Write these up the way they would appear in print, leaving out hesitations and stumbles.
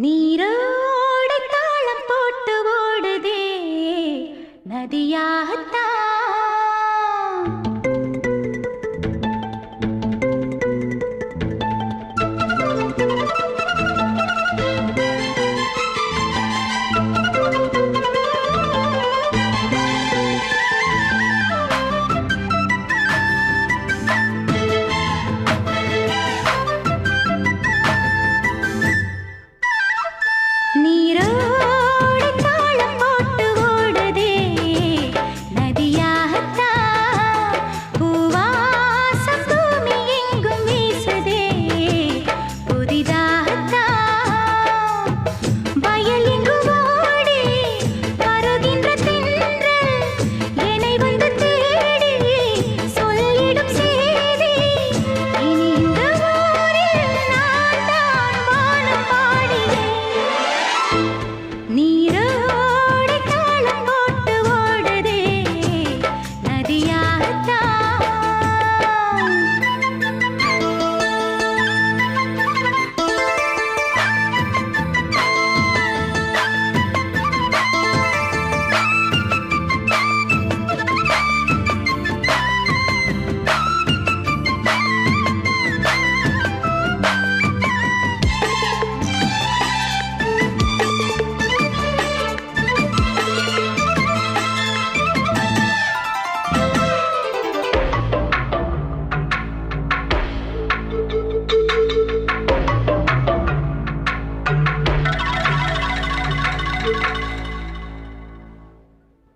நீரோடை தாளம் போட்டு ஓடுதே நதியாகத்தான். நீரோடை தாளம் போட்டு ஓடுதே நதியாகத்தான். பூவாசம் பூமி எங்கும் வீசுதே புதிதாகத்தான். வயல் எங்கு ஓடி வருகின்ற தென்றல் என்னை வந்து தேடி சொல்லிடும் செய்தி. இனி இந்த ஊரில் நான் தான் வானம் பாடினேன். நீரோடை தாளம் போட்டு ஓடுதே நதியாகத்தான்.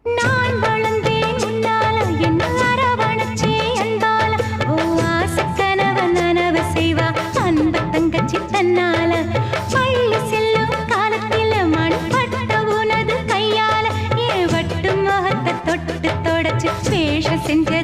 நான் வளர்ந்தேன் முன்னால என்ன அரவணைச்சே அன்பால. ஓ ஆசைக்கனவ நனவு செய்வா அன்பு தங்கச்சி தன்னால. பள்ளி செல்லும் காலத்தில மண்பட்ட உனது கையால ஏ வட்டு முகத்தை தொட்டு தொடச்சு வேஷம் செஞ்ச